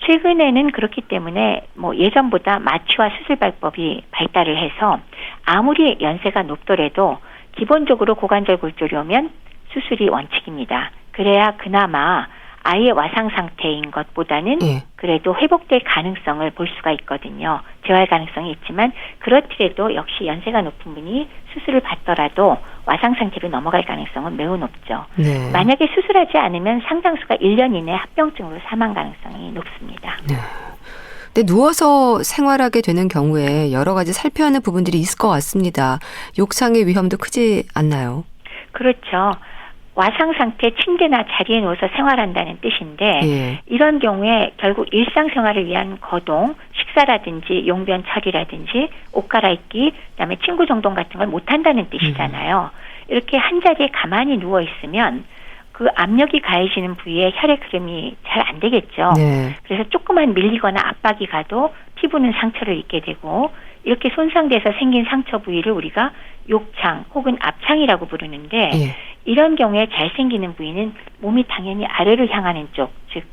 최근에는 그렇기 때문에 뭐 예전보다 마취와 수술 방법이 발달을 해서 아무리 연세가 높더라도 기본적으로 고관절 골절이 오면 수술이 원칙입니다. 그래야 그나마 아예 와상 상태인 것보다는 그래도 회복될 가능성을 볼 수가 있거든요. 재활 가능성이 있지만 그렇더라도 역시 연세가 높은 분이 수술을 받더라도 와상 상태로 넘어갈 가능성은 매우 높죠. 만약에 수술하지 않으면 상당수가 1년 이내 합병증으로 사망 가능성이 높습니다. 근데 누워서 생활하게 되는 경우에 여러 가지 살펴야 하는 부분들이 있을 것 같습니다. 욕창의 위험도 크지 않나요? 그렇죠. 와상 상태 침대나 자리에 누워서 생활한다는 뜻인데 이런 경우에 결국 일상생활을 위한 거동, 식사라든지 용변 처리라든지 옷 갈아입기, 그다음에 친구 정돈 같은 걸 못한다는 뜻이잖아요. 이렇게 한 자리에 가만히 누워 있으면 그 압력이 가해지는 부위에 혈액 흐름이 잘 안 되겠죠. 그래서 조금만 밀리거나 압박이 가도 피부는 상처를 입게 되고 이렇게 손상돼서 생긴 상처 부위를 우리가 욕창 혹은 압창이라고 부르는데 이런 경우에 잘 생기는 부위는 몸이 당연히 아래를 향하는 쪽, 즉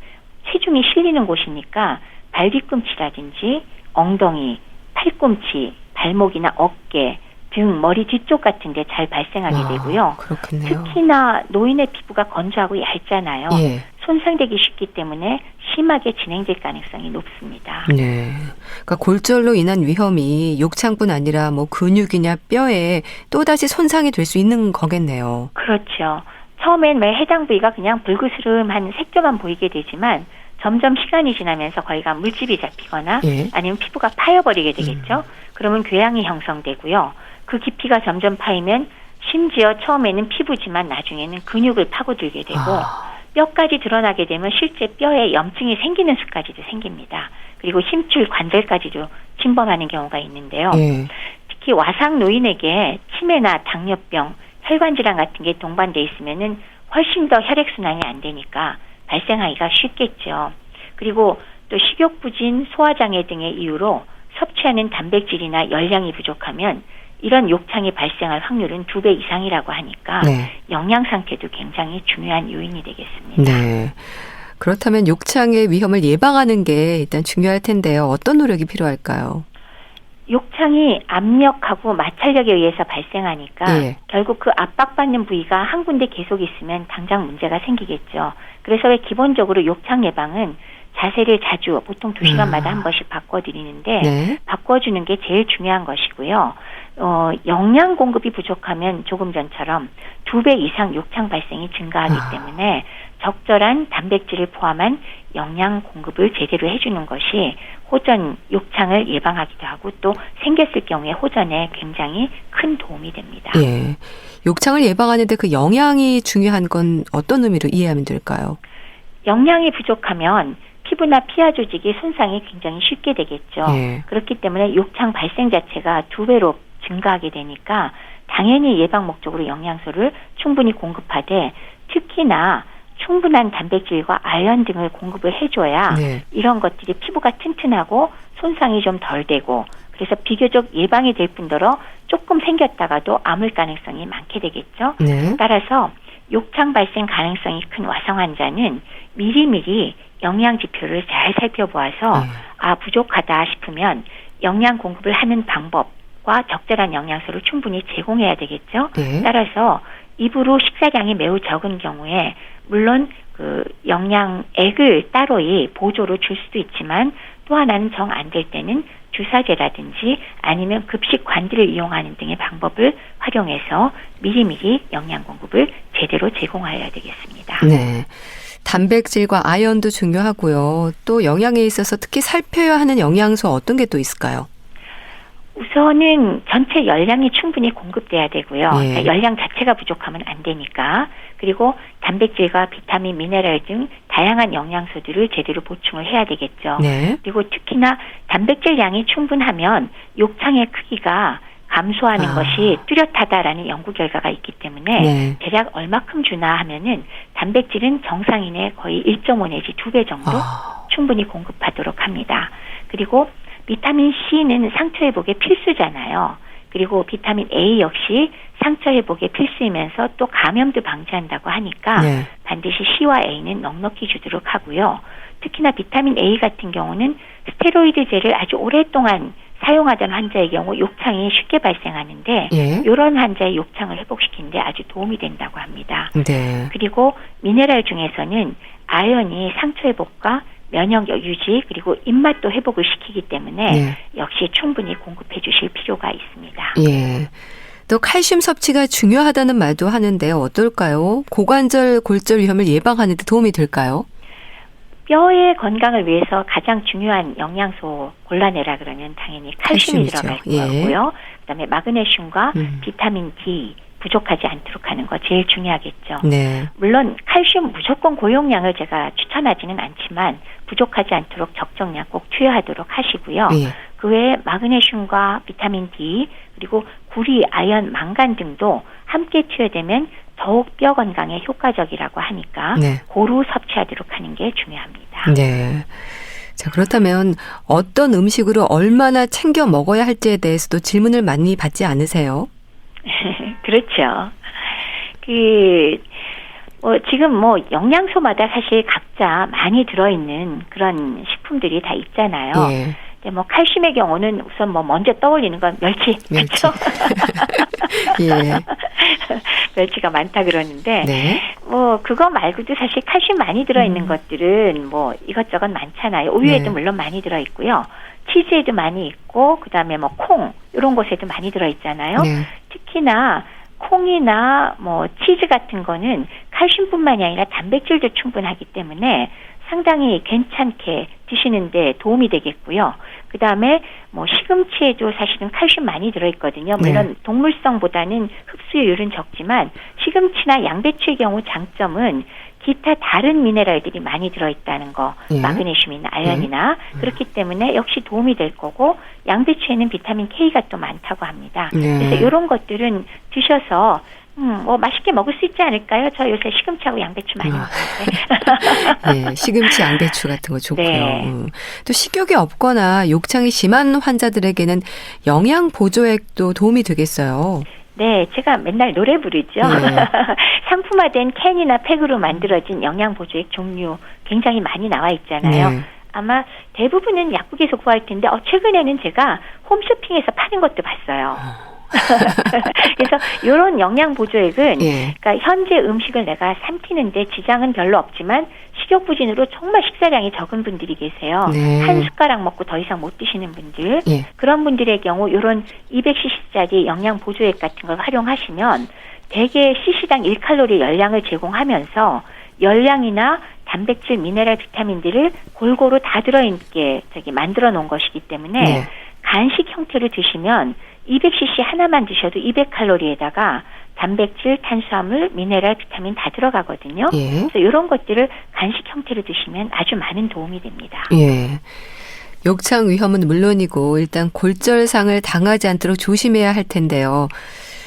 체중이 실리는 곳이니까 발뒤꿈치라든지 엉덩이, 팔꿈치, 발목이나 어깨, 등, 머리 뒤쪽 같은 데 잘 발생하게 되고요. 그렇겠네요. 특히나 노인의 피부가 건조하고 얇잖아요. 손상되기 쉽기 때문에 심하게 진행될 가능성이 높습니다. 그러니까 골절로 인한 위험이 욕창뿐 아니라 뭐 근육이냐 뼈에 또다시 손상이 될 수 있는 거겠네요. 그렇죠. 처음엔 매 해당 부위가 그냥 불그스름한 색조만 보이게 되지만 점점 시간이 지나면서 거기가 물집이 잡히거나 아니면 피부가 파여버리게 되겠죠. 그러면 궤양이 형성되고요. 그 깊이가 점점 파이면 심지어 처음에는 피부지만 나중에는 근육을 파고들게 되고 뼈까지 드러나게 되면 실제 뼈에 염증이 생기는 수까지도 생깁니다. 그리고 심줄 관절까지도 침범하는 경우가 있는데요. 특히 와상 노인에게 치매나 당뇨병, 혈관 질환 같은 게 동반돼 있으면은 훨씬 더 혈액 순환이 안 되니까 발생하기가 쉽겠죠. 그리고 또 식욕 부진, 소화장애 등의 이유로 섭취하는 단백질이나 열량이 부족하면 이런 욕창이 발생할 확률은 2배 이상이라고 하니까 영양 상태도 굉장히 중요한 요인이 되겠습니다. 네. 그렇다면 욕창의 위험을 예방하는 게 일단 중요할 텐데요. 어떤 노력이 필요할까요? 욕창이 압력하고 마찰력에 의해서 발생하니까 결국 그 압박받는 부위가 한 군데 계속 있으면 당장 문제가 생기겠죠. 그래서 왜 기본적으로 욕창 예방은 자세를 자주 보통 2시간마다 한 번씩 바꿔드리는데 바꿔주는 게 제일 중요한 것이고요. 영양 공급이 부족하면 조금 전처럼 2배 이상 욕창 발생이 증가하기 때문에 적절한 단백질을 포함한 영양 공급을 제대로 해주는 것이 호전 욕창을 예방하기도 하고 또 생겼을 경우에 호전에 굉장히 큰 도움이 됩니다. 예. 욕창을 예방하는데 그 영양이 중요한 건 어떤 의미로 이해하면 될까요? 영양이 부족하면 피부나 피하 조직이 손상이 굉장히 쉽게 되겠죠. 그렇기 때문에 욕창 발생 자체가 2배로 증가하게 되니까 당연히 예방 목적으로 영양소를 충분히 공급하되 특히나 충분한 단백질과 아연 등을 공급을 해줘야 이런 것들이 피부가 튼튼하고 손상이 좀 덜 되고 그래서 비교적 예방이 될 뿐더러 조금 생겼다가도 아물 가능성이 많게 되겠죠. 따라서 욕창 발생 가능성이 큰 와성 환자는 미리미리 영양 지표를 잘 살펴보아서 부족하다 싶으면 영양 공급을 하는 방법과 적절한 영양소를 충분히 제공해야 되겠죠. 따라서 입으로 식사량이 매우 적은 경우에 물론 그 영양액을 따로이 보조로 줄 수도 있지만 또 하나는 정 안 될 때는 주사제라든지 아니면 급식 관들을 이용하는 등의 방법을 활용해서 미리미리 영양 공급을 제대로 제공하여야 되겠습니다. 네. 단백질과 아연도 중요하고요. 또 영양에 있어서 특히 살펴야 하는 영양소 어떤 게 또 있을까요? 우선은 전체 열량이 충분히 공급돼야 되고요. 그러니까 열량 자체가 부족하면 안 되니까. 그리고 단백질과 비타민, 미네랄 등 다양한 영양소들을 제대로 보충을 해야 되겠죠. 그리고 특히나 단백질 양이 충분하면 욕창의 크기가 감소하는 것이 뚜렷하다라는 연구 결과가 있기 때문에 대략 얼마큼 주나 하면은 단백질은 정상인의 거의 1.5 내지 2배 정도 충분히 공급하도록 합니다. 그리고 비타민 C는 상처 회복에 필수잖아요. 그리고 비타민 A 역시 상처 회복에 필수이면서 또 감염도 방지한다고 하니까 반드시 C와 A는 넉넉히 주도록 하고요. 특히나 비타민 A 같은 경우는 스테로이드제를 아주 오랫동안 사용하던 환자의 경우 욕창이 쉽게 발생하는데 이런 환자의 욕창을 회복시키는데 아주 도움이 된다고 합니다. 그리고 미네랄 중에서는 아연이 상처 회복과 면역력 유지 그리고 입맛도 회복을 시키기 때문에 역시 충분히 공급해 주실 필요가 있습니다. 또 칼슘 섭취가 중요하다는 말도 하는데 어떨까요? 고관절, 골절 위험을 예방하는 데 도움이 될까요? 뼈의 건강을 위해서 가장 중요한 영양소 골라내라 그러면 당연히 칼슘이 들어갈 거고요. 그다음에 마그네슘과 비타민 D 부족하지 않도록 하는 거 제일 중요하겠죠. 물론 칼슘 무조건 고용량을 제가 추천하지는 않지만 부족하지 않도록 적정량 꼭 투여하도록 하시고요. 그 외에 마그네슘과 비타민 D 그리고 구리, 아연, 망간 등도 함께 투여되면 더욱 뼈 건강에 효과적이라고 하니까 고루 섭취하도록 하는 게 중요합니다. 자, 그렇다면 어떤 음식으로 얼마나 챙겨 먹어야 할지에 대해서도 질문을 많이 받지 않으세요? 그렇죠. 지금 영양소마다 사실 각자 많이 들어있는 그런 식품들이 다 있잖아요. 칼슘의 경우는 우선 먼저 떠올리는 건 멸치. 그렇죠? 멸치가 많다 그러는데, 그거 말고도 사실 칼슘 많이 들어있는 것들은 이것저것 많잖아요. 우유에도 물론 많이 들어있고요. 치즈에도 많이 있고, 그 다음에 콩, 이런 곳에도 많이 들어있잖아요. 특히나 콩이나 치즈 같은 거는 칼슘뿐만이 아니라 단백질도 충분하기 때문에 상당히 괜찮게 드시는데 도움이 되겠고요. 그 다음에 시금치에도 사실은 칼슘 많이 들어있거든요. 물론 동물성보다는 흡수율은 적지만 시금치나 양배추의 경우 장점은 기타 다른 미네랄들이 많이 들어있다는 거, 예. 마그네슘이나 아연이나 그렇기 때문에 역시 도움이 될 거고 양배추에는 비타민 K가 또 많다고 합니다. 그래서 이런 것들은 드셔서 뭐 맛있게 먹을 수 있지 않을까요? 저 요새 시금치하고 양배추 많이 먹는데. 네, 시금치, 양배추 같은 거 좋고요. 네. 또 식욕이 없거나 욕창이 심한 환자들에게는 영양 보조액도 도움이 되겠어요. 네, 제가 맨날 노래 부르죠. 네. 상품화된 캔이나 팩으로 만들어진 영양 보조액 종류 굉장히 많이 나와 있잖아요. 네. 아마 대부분은 약국에서 구할 텐데 최근에는 제가 홈쇼핑에서 파는 것도 봤어요. 그래서 이런 영양 보조액은 예. 그러니까 현재 음식을 내가 삼키는데 지장은 별로 없지만 식욕 부진으로 정말 식사량이 적은 분들이 계세요. 네. 한 숟가락 먹고 더 이상 못 드시는 분들. 예. 그런 분들의 경우 이런 200cc짜리 영양 보조액 같은 걸 활용하시면 대개 cc당 1칼로리 열량을 제공하면서 열량이나 단백질, 미네랄, 비타민들을 골고루 다 들어있게 만들어 놓은 것이기 때문에 네. 간식 형태로 드시면 200cc 하나만 드셔도 200칼로리에다가 단백질, 탄수화물, 미네랄, 비타민 다 들어가거든요. 예. 그래서 이런 것들을 간식 형태로 드시면 아주 많은 도움이 됩니다. 예. 욕창 위험은 물론이고 일단 골절상을 당하지 않도록 조심해야 할 텐데요.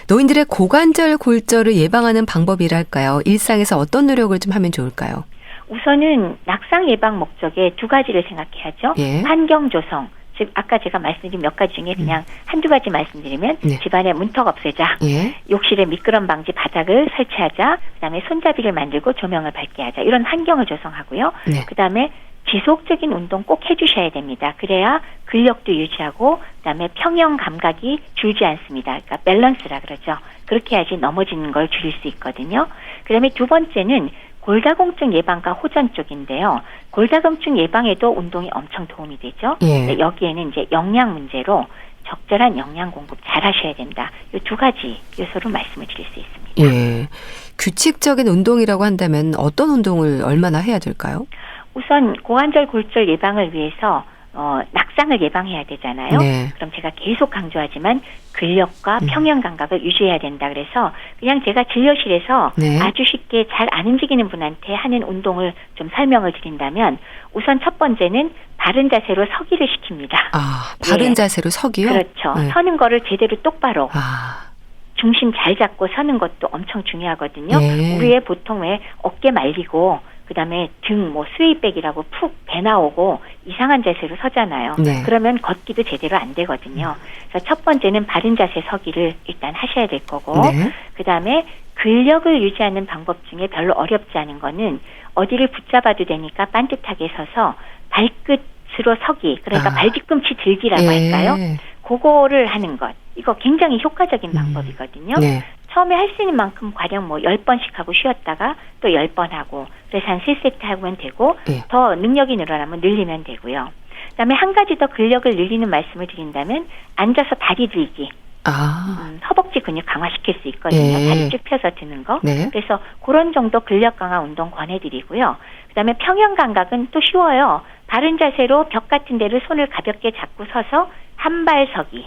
노인들의 고관절 골절을 예방하는 방법이랄까요? 일상에서 어떤 노력을 좀 하면 좋을까요? 우선은 낙상 예방 목적에 두 가지를 생각해야죠. 예. 환경 조성. 즉 아까 제가 말씀드린 몇 가지 중에 그냥 한두 가지 말씀드리면 네. 집안에 문턱 없애자. 예. 욕실에 미끄럼 방지 바닥을 설치하자. 그다음에 손잡이를 만들고 조명을 밝게 하자. 이런 환경을 조성하고요. 네. 그다음에 지속적인 운동 꼭 해주셔야 됩니다. 그래야 근력도 유지하고 그다음에 평형 감각이 줄지 않습니다. 그러니까 밸런스라 그러죠. 그렇게 해야지 넘어지는 걸 줄일 수 있거든요. 그다음에 두 번째는 골다공증 예방과 호전 쪽인데요. 골다공증 예방에도 운동이 엄청 도움이 되죠. 예. 여기에는 이제 영양 문제로 적절한 영양 공급 잘 하셔야 된다. 이 두 가지 요소로 말씀을 드릴 수 있습니다. 예. 규칙적인 운동이라고 한다면 어떤 운동을 얼마나 해야 될까요? 우선 고관절 골절 예방을 위해서 낙상을 예방해야 되잖아요. 네. 그럼 제가 계속 강조하지만 근력과 평형 감각을 유지해야 된다. 그래서 그냥 제가 진료실에서 네. 아주 쉽게 잘 안 움직이는 분한테 하는 운동을 좀 설명을 드린다면 우선 첫 번째는 바른 자세로 서기를 시킵니다. 아, 바른 예. 자세로 서기요? 그렇죠. 네. 서는 거를 제대로 똑바로 아, 중심 잘 잡고 서는 것도 엄청 중요하거든요. 예. 우리의 보통 왜 어깨 말리고 그다음에 등 스웨이백이라고 푹 배 나오고 이상한 자세로 서잖아요. 네. 그러면 걷기도 제대로 안 되거든요. 그래서 첫 번째는 바른 자세 서기를 일단 하셔야 될 거고 네. 그다음에 근력을 유지하는 방법 중에 별로 어렵지 않은 거는 어디를 붙잡아도 되니까 반듯하게 서서 발끝으로 서기 그러니까 아. 발뒤꿈치 들기라고 예. 할까요? 그거를 하는 것. 이거 굉장히 효과적인 방법이거든요. 네. 처음에 할 수 있는 만큼 가령 10번씩 하고 쉬었다가 또 10번 하고 그래서 한 3세트 하면 되고 네. 더 능력이 늘어나면 늘리면 되고요. 그다음에 한 가지 더 근력을 늘리는 말씀을 드린다면 앉아서 다리 들기. 아, 허벅지 근육 강화시킬 수 있거든요. 예. 다리 쭉 펴서 드는 거. 네. 그래서 그런 정도 근력 강화 운동 권해드리고요. 그다음에 평형 감각은 또 쉬워요. 바른 자세로 벽 같은 데를 손을 가볍게 잡고 서서 한 발 서기.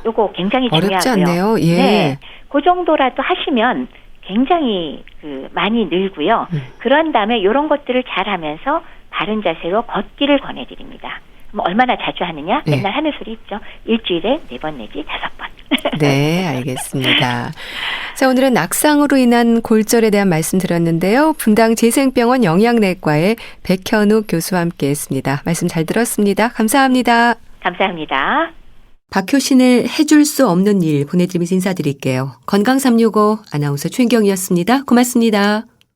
요거 굉장히 중요하고요. 어렵지 않네요. 예. 네, 그 정도라도 하시면 굉장히 많이 늘고요. 그런 다음에 이런 것들을 잘 하면서 바른 자세로 걷기를 권해드립니다. 뭐 얼마나 자주 하느냐? 네. 맨날 하는 소리 있죠. 일주일에 4번 내지 5번. 네, 알겠습니다. 자, 오늘은 낙상으로 인한 골절에 대한 말씀 드렸는데요. 분당 재생병원 영양내과의 백현욱 교수와 함께했습니다. 말씀 잘 들었습니다. 감사합니다. 감사합니다. 박효신의 해줄 수 없는 일 보내드리면서 인사드릴게요. 건강365 아나운서 최인경이었습니다. 고맙습니다.